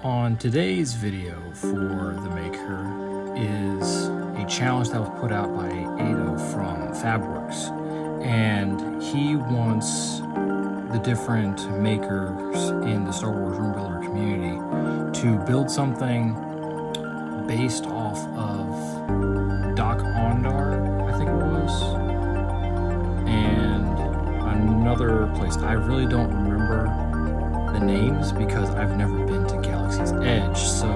On today's video for the maker is a challenge that was put out by Ado from Fabworks, and he wants the different makers in the Star Wars Room Builder community to build something based off of Doc Ondar, I think it was, and another place. I really don't remember the names because I've never been to Galaxy's Edge. So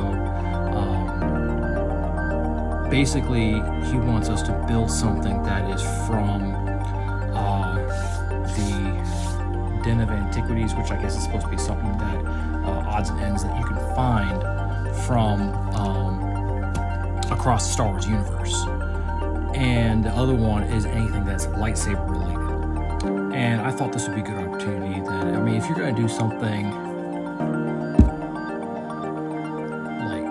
basically he wants us to build something that is from the Den of Antiquities, which I guess is supposed to be something that odds and ends that you can find from across the Star Wars universe. And the other one is anything that's lightsaber related. And I thought this would be a good opportunity that, I mean, if you're going to do something like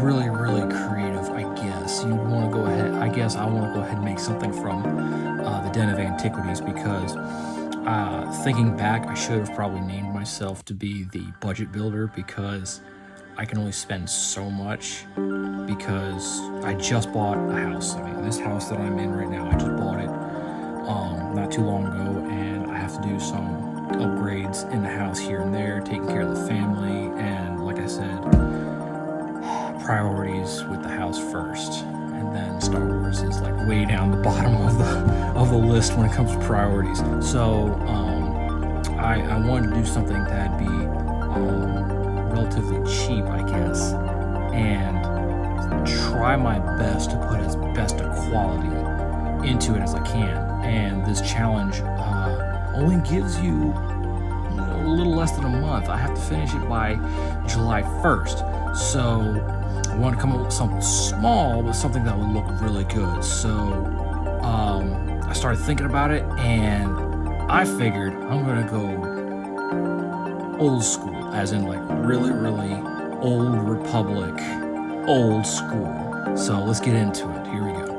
really creative, I guess you want to go ahead, I want to go ahead and make something from the Den of Antiquities, because thinking back, I should have probably named myself to be the budget builder, because I can only spend so much, because I just bought a house. I mean, this house that I'm in right now, I just bought it not too long ago, and I have to do some upgrades in the house here and there, taking care of the family, and like I said, priorities with the house first, and then Star Wars is like way down the bottom of the list when it comes to priorities. So I wanted to do something that'd be relatively cheap, I guess, and try my best to put as best a quality into it as I can. And this challenge only gives you a little less than a month. I have to finish it by July 1st. So I want to come up with something small, but something that would look really good. So I started thinking about it, and I figured I'm gonna go old school, as in like really old Republic, old school. So let's get into it. Here we go.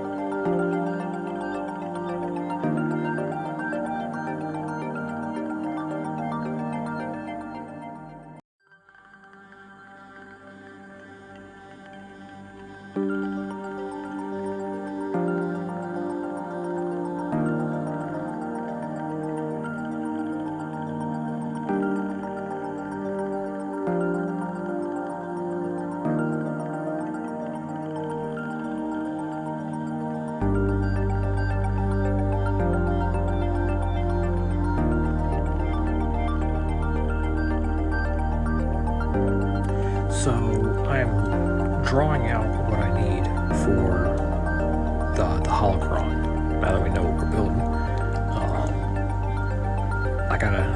So I am drawing out what I need for the Holocron. Now that we know what we're building,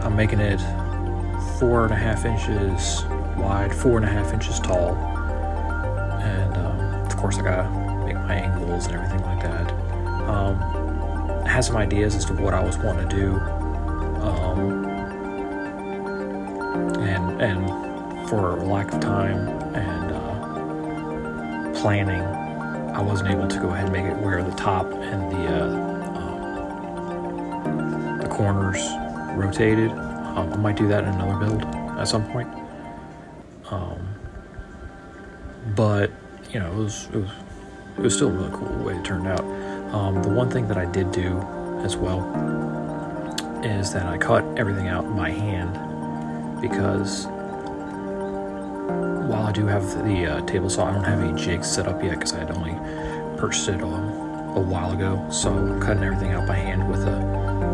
I'm making it 4.5 inches wide, 4.5 inches tall, and of course I gotta make my angles and everything like that. I had some ideas as to what I was wanting to do, and for lack of time and planning, I wasn't able to go ahead and make it where the top and the corners rotated. I might do that in another build at some point. But you know, it was still a really cool the way it turned out. The one thing that I did do as well is that I cut everything out by hand, because while I do have the table saw, I don't have any jigs set up yet because I had only purchased it a while ago. So I'm cutting everything out by hand with a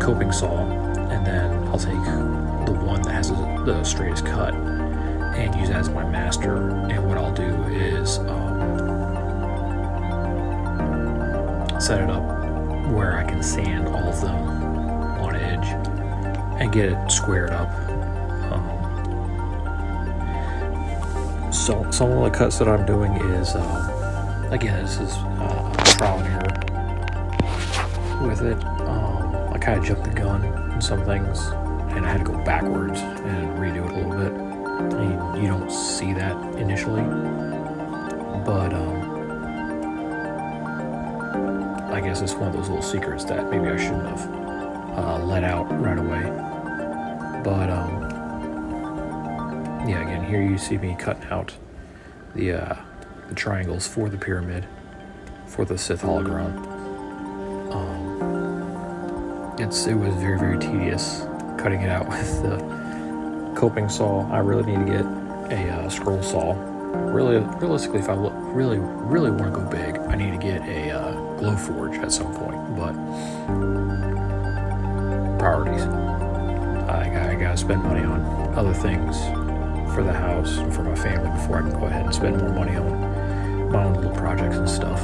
coping saw, and then I'll take the one that has the straightest cut and use that as my master. And what I'll do is set it up where I can sand all of them on edge and get it squared up. So some of the cuts that I'm doing is, again, this is trial and error with it. I kind of jumped the gun in some things, and I had to go backwards and redo it a little bit. I mean, you don't see that initially, but I guess it's one of those little secrets that maybe I shouldn't have let out right away. But yeah, again, here you see me cutting out the triangles for the pyramid, for the Sith Holocron. It was very, very tedious cutting it out with the coping saw. I really need to get a scroll saw. Realistically, if I really want to go big, I need to get a glow forge at some point. But priorities. I gotta spend money on other things for the house and for my family before I can go ahead and spend more money on my own little projects and stuff.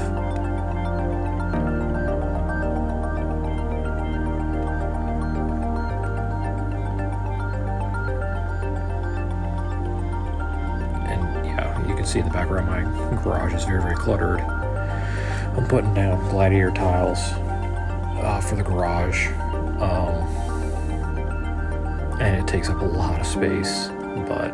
See in the background, my garage is very, very cluttered. I'm putting down gladiator tiles for the garage, and it takes up a lot of space, but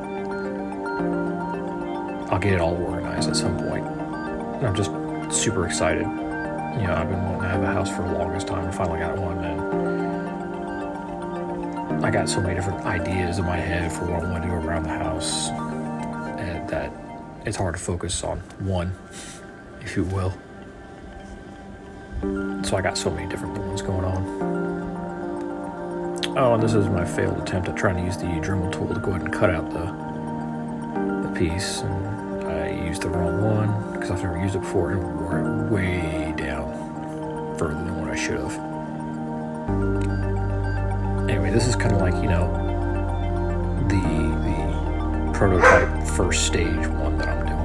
I'll get it all organized at some point. And I'm just super excited. I've been wanting to have a house for the longest time, and finally got one, and I got so many different ideas in my head for what I want to do around the house, and that it's hard to focus on one, if you will. So I got so many different ones going on. Oh, and this is my failed attempt at trying to use the Dremel tool to go ahead and cut out the piece. And I used the wrong one because I've never used it before and wore it way down further than what I should have. Anyway, this is kind of like, the prototype first stage one that I'm doing.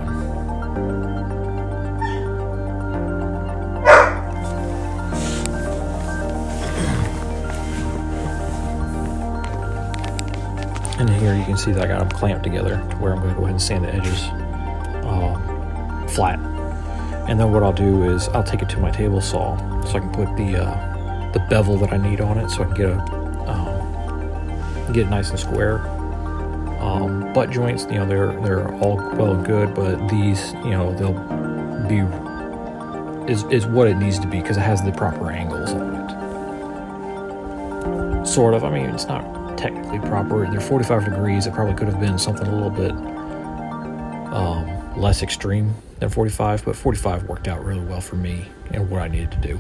And here you can see that I got them clamped together to where I'm going to go ahead and sand the edges flat. And then what I'll do is I'll take it to my table saw so I can put the bevel that I need on it so I can get it nice and square. Butt joints, they're all well and good, but these, they'll be is what it needs to be because it has the proper angles on it. Sort of. I mean, it's not technically proper. They're 45 degrees. It probably could have been something a little bit less extreme than 45, but 45 worked out really well for me and what I needed to do.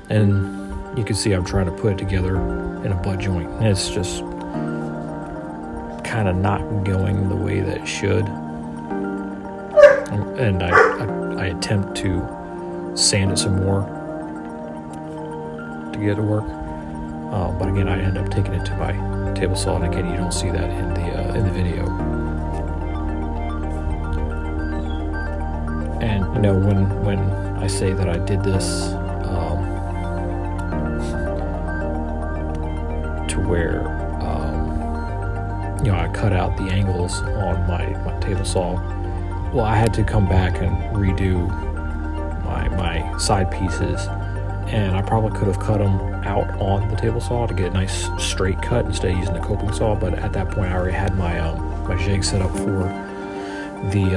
And you can see I'm trying to put it together in a butt joint, and it's just kind of not going the way that it should. And I attempt to sand it some more to get it to work. But again, I end up taking it to my table saw, and again, you don't see that in the video. And when I say that I did this to where I cut out the angles on my table saw, well, I had to come back and redo my side pieces, and I probably could have cut them out on the table saw to get a nice straight cut instead of using the coping saw. But at that point, I already had my jig set up for the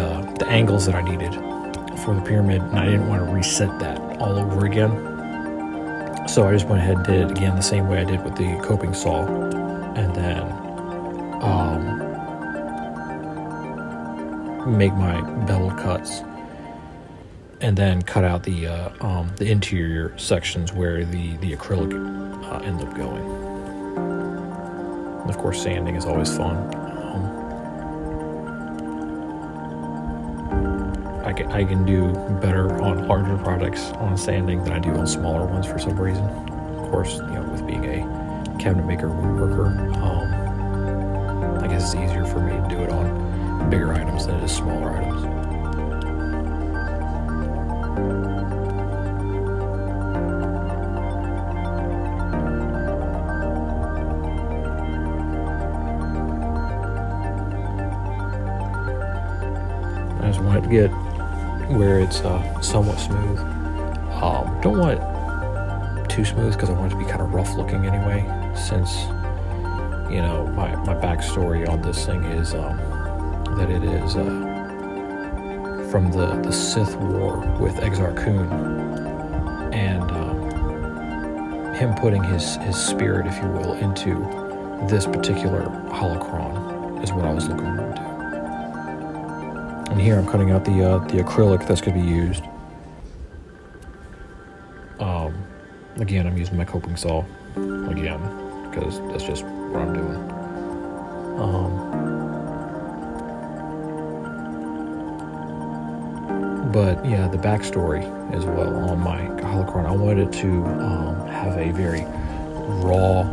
angles that I needed for the pyramid, and I didn't want to reset that all over again. So I just went ahead and did it again the same way I did with the coping saw, and then make my bevel cuts, and then cut out the interior sections where the acrylic ended up going. And of course, sanding is always fun. I can do better on larger products on sanding than I do on smaller ones for some reason. Of course, with being a cabinet maker, woodworker, I guess it's easier for me to do it on bigger items than it is smaller items. I just want it to get where it's somewhat smooth. Don't want it too smooth because I want it to be kind of rough looking anyway, since my backstory on this thing is that it is from the Sith War with Exar Kun, and him putting his spirit, if you will, into this particular holocron is what I was looking to do. And here I'm cutting out the acrylic that's going to be used. Again, I'm using my coping saw again because that's just what I'm doing. But yeah, the backstory as well on my Holocron. I wanted to have a very raw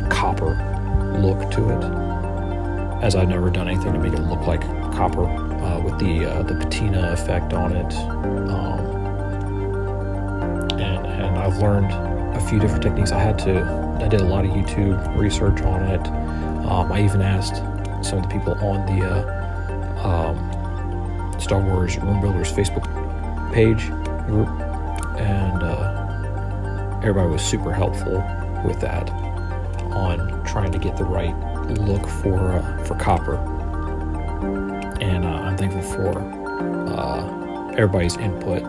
copper look to it, as I've never done anything to make it look like copper with the patina effect on it. And I've learned a few different techniques. I did a lot of YouTube research on it. I even asked some of the people on the Star Wars Room Builders Facebook page group, and everybody was super helpful with that on trying to get the right look for copper. And I'm thankful for everybody's input.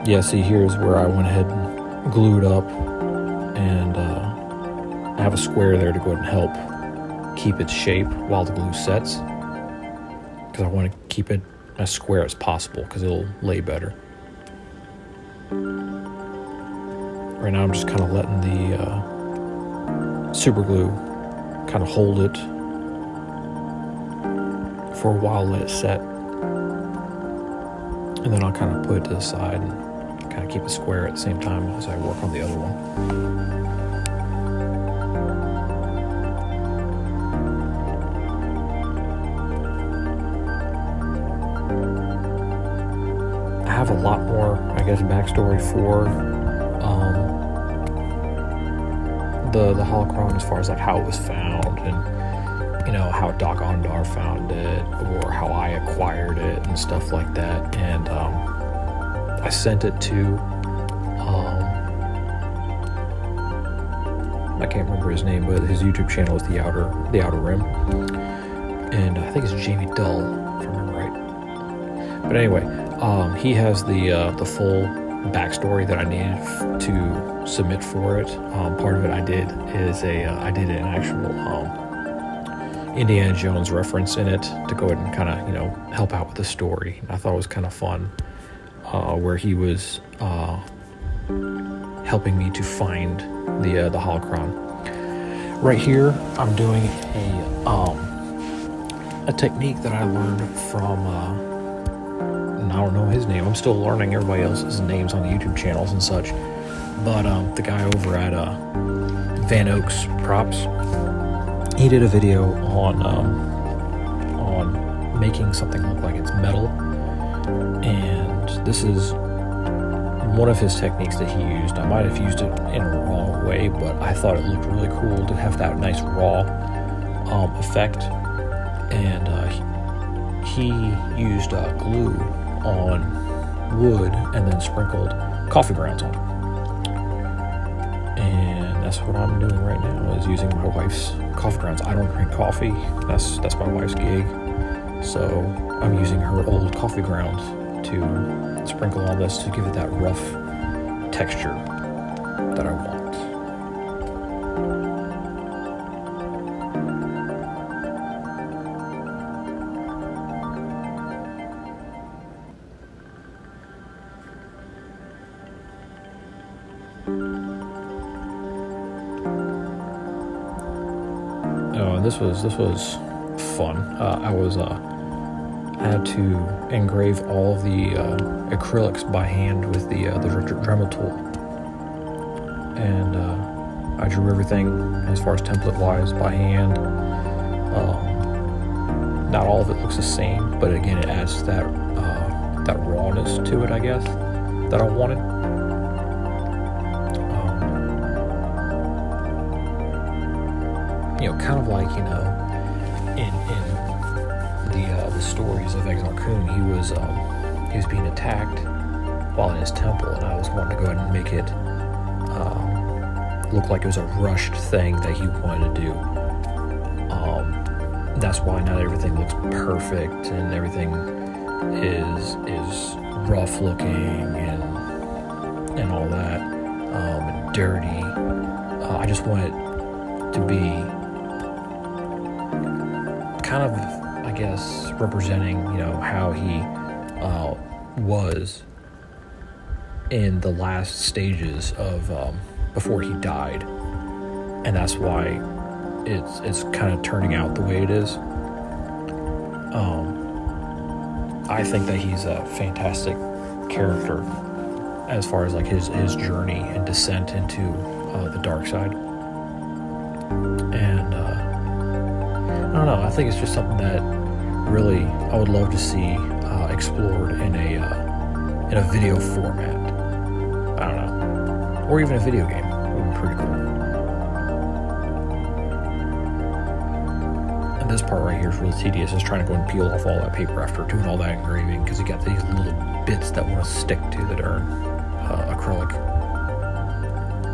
Yeah, see, here's where I went ahead and glued up, and I have a square there to go ahead and help keep its shape while the glue sets, because I want to keep it as square as possible because it'll lay better. Right now I'm just kind of letting the super glue kind of hold it for a while, let it set, and then I'll kind of put it to the side and kind of keep it square at the same time as I work on the other one. I have a lot more, I guess, backstory for the Holocron, as far as like how it was found, and how Doc Ondar found it, or how I acquired it and stuff like that. And I sent it to I can't remember his name, but his YouTube channel is the Outer Rim, and I think it's Jamie Dull, if I remember right. But anyway, he has the full backstory that I needed to submit for it. Part of it I did an actual Indiana Jones reference in it to go ahead and kind of help out with the story. I thought it was kind of fun, where he was helping me to find the Holocron. Right here, I'm doing a technique that I learned from. I don't know his name. I'm still learning everybody else's names on the YouTube channels and such. But the guy over at Van Oaks Props, he did a video on making something look like it's metal, and this is one of his techniques that he used. I might have used it in a wrong way, but I thought it looked really cool to have that nice raw effect. And he used glue on wood and then sprinkled coffee grounds on it. And that's what I'm doing right now, is using my wife's coffee grounds. I don't drink coffee. That's my wife's gig. So I'm using her old coffee grounds to sprinkle on this to give it that rough texture that I want. This was fun. I had to engrave all of the acrylics by hand with the Dremel tool, and I drew everything as far as template wise by hand. Not all of it looks the same, but again, it adds that rawness to it, I guess, that I wanted. Kind of like, in the stories of Exar Kun, he was being attacked while in his temple, and I was wanting to go ahead and make it look like it was a rushed thing that he wanted to do. That's why not everything looks perfect and everything is rough looking and all that, and dirty. I just want it to be kind of, I guess, representing, how he was in the last stages of before he died, and that's why it's kind of turning out the way it is. I think that he's a fantastic character as far as like his journey and descent into the dark side. And I don't know, I think it's just something that really I would love to see explored in a video format. I don't know, or even a video game would be pretty cool. And this part right here is really tedious, is trying to go and peel off all that paper after doing all that engraving, because you got these little bits that want to stick to the darn acrylic.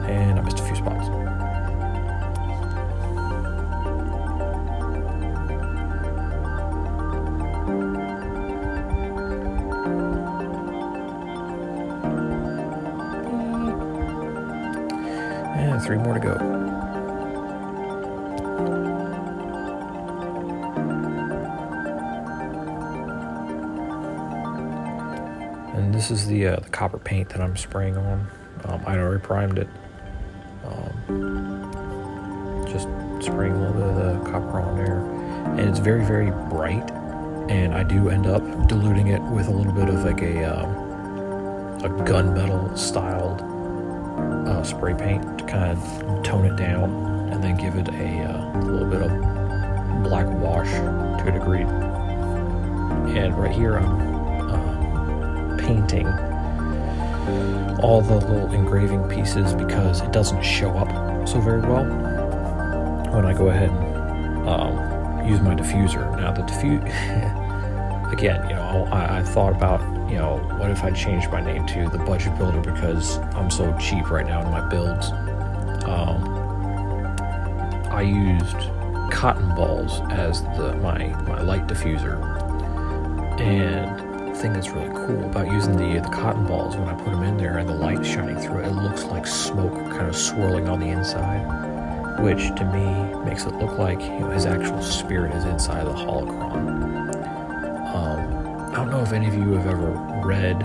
And I missed a few spots. And 3 more to go. And this is the copper paint that I'm spraying on. I'd already primed it. Just spraying a little bit of the copper on there. And it's very, very bright. And I do end up diluting it with a little bit of like a gunmetal styled spray paint to kind of tone it down, and then give it a little bit of black wash to a degree. And right here I'm painting all the little engraving pieces because it doesn't show up so very well when I go ahead and use my diffuser. Now the again, I thought about, what if I changed my name to the Budget Builder, because I'm so cheap right now in my builds. I used cotton balls as my light diffuser, and the thing that's really cool about using the cotton balls, when I put them in there and the light shining through it, it looks like smoke kind of swirling on the inside, which to me makes it look like his actual spirit is inside the holocron. I don't know if any of you have ever read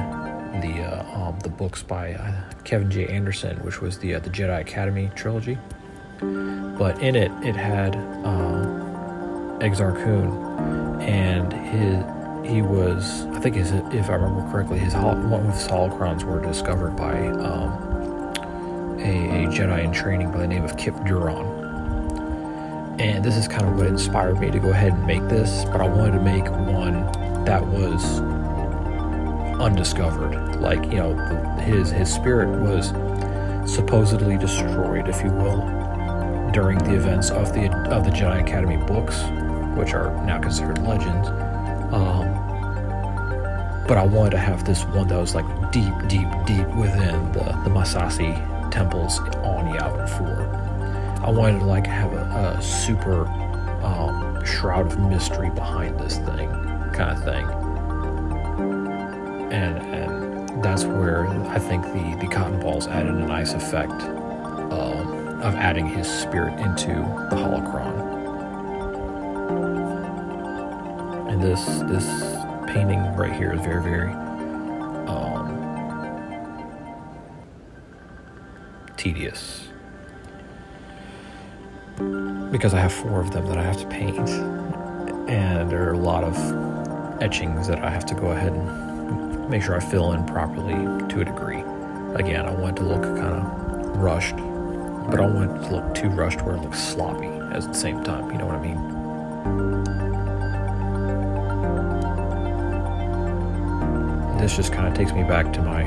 the books by Kevin J. Anderson, which was the Jedi Academy trilogy. But in it had Exar Kun, and he was, I think, if I remember correctly, one of his holocrons were discovered by a Jedi in training by the name of Kip Duron. And this is kind of what inspired me to go ahead and make this, but I wanted to make one that was undiscovered. Like, his spirit was supposedly destroyed, if you will, during the events of the Jedi Academy books, which are now considered legends. But I wanted to have this one that was like deep, deep, deep within the Masasi temples on Yavin 4. I wanted to like have a super shroud of mystery behind this thing, kind of thing. And that's where I think the cotton balls added a nice effect of adding his spirit into the holocron. And this painting right here is very, very tedious, because I have 4 of them that I have to paint, and there are a lot of etchings that I have to go ahead and make sure I fill in properly to a degree. Again, I want it to look kind of rushed, but I don't want it to look too rushed where it looks sloppy at the same time, you know what I mean? This just kind of takes me back to my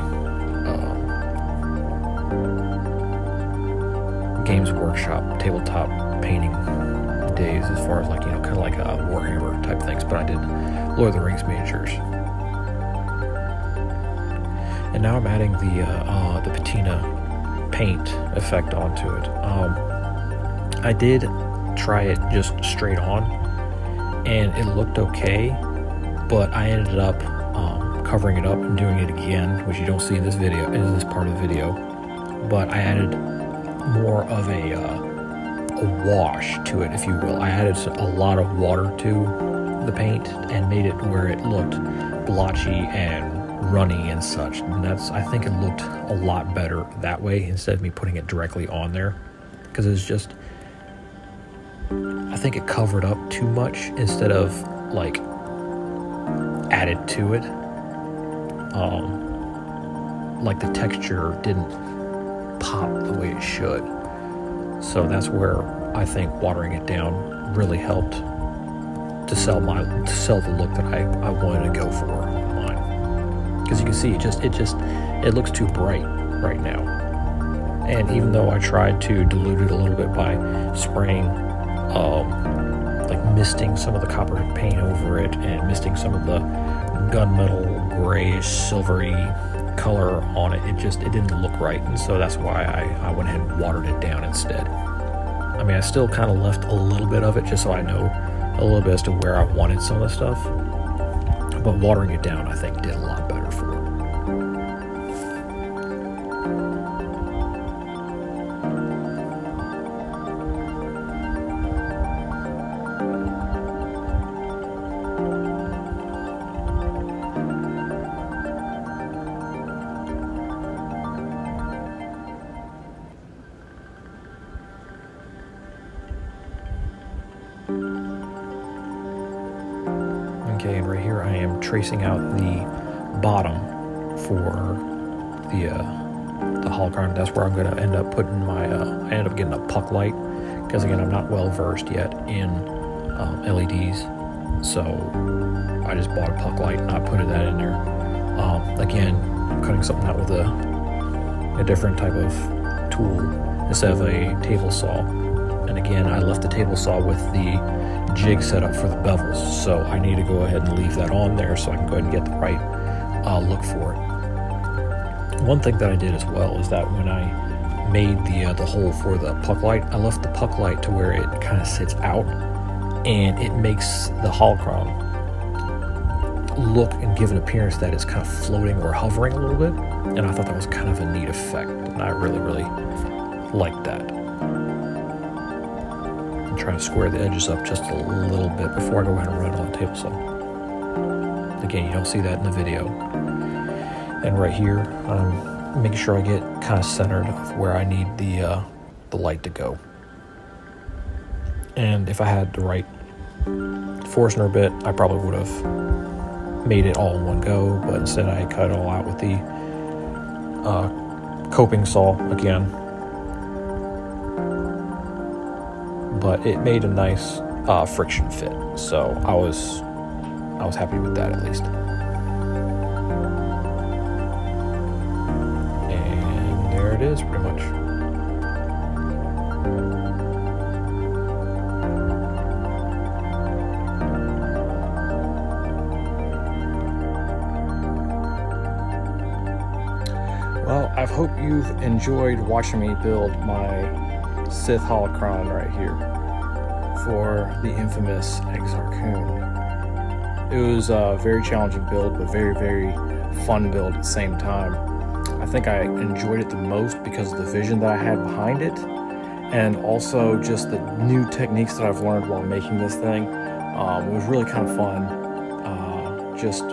Games Workshop tabletop painting days, as far as like, kind of like Warhammer type things, but I did Lord of the Rings miniatures. And now I'm adding the patina paint effect onto it. I did try it just straight on, and it looked okay, but I ended up covering it up and doing it again, which you don't see in this video, in this part of the video. But I added more of a a wash to it, if you will. I added a lot of water to the paint and made it where it looked blotchy and runny and such. And I think it looked a lot better that way instead of me putting it directly on there, because it's just, I think it covered up too much instead of like added to it. Like the texture didn't pop the way it should. So that's where I think watering it down really helped to sell the look that I wanted to go for on mine. Because you can see it looks too bright right now. And even though I tried to dilute it a little bit by spraying, like misting some of the copper paint over it and misting some of the gunmetal grayish silvery color on it, it didn't look right. And so that's why I went ahead and watered it down instead. I mean, I still kind of left a little bit of it just so I know a little bit as to where I wanted some of the stuff. But watering it down, I think, did a lot better for it. Okay, and right here I am tracing out the bottom for the Holocron. That's where I'm going to end up putting my, I end up getting a puck light, because again, I'm not well versed yet in LEDs. So I just bought a puck light and I put that in there. Again, I'm cutting something out with a different type of tool instead of a table saw. And again, I left the table saw with the jig set up for the bevels, so I need to go ahead and leave that on there so I can go ahead and get the right look for it. One thing that I did as well is that when I made the hole for the puck light, I left the puck light to where it kind of sits out, and it makes the Holocron look and give an appearance that it's kind of floating or hovering a little bit, and I thought that was kind of a neat effect, and I really liked that. Trying to square the edges up just a little bit before I go ahead and run it on the table saw. Again, you don't see that in the video. And right here, I'm making sure I get kind of centered of where I need the light to go. And if I had the right Forstner bit, I probably would have made it all in one go, but instead I cut it all out with the coping saw again. But it made a nice friction fit, so I was happy with that at least. And there it is, pretty much. Well, I hope you've enjoyed watching me build my Sith Holocron right here for the infamous Exar Kun. It was a very challenging build, but very fun build at the same time. I think I enjoyed it the most because of the vision that I had behind it, and also just the new techniques that I've learned while making this thing. It was really kind of fun, just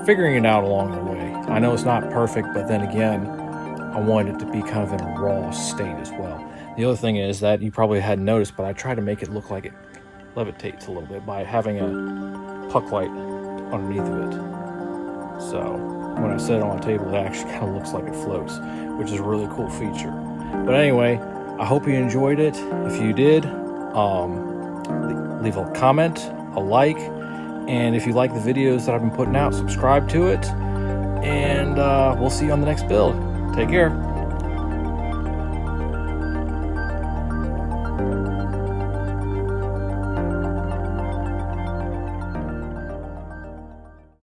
figuring it out along the way. I know it's not perfect, but then again, I wanted it to be kind of in a raw state as well. The other thing is that you probably hadn't noticed, but I try to make it look like it levitates a little bit by having a puck light underneath of it. So when I set it on a table, it actually kind of looks like it floats, which is a really cool feature. But anyway, I hope you enjoyed it. If you did, leave a comment, a like, and if you like the videos that I've been putting out, subscribe to it, and we'll see you on the next build. Take care.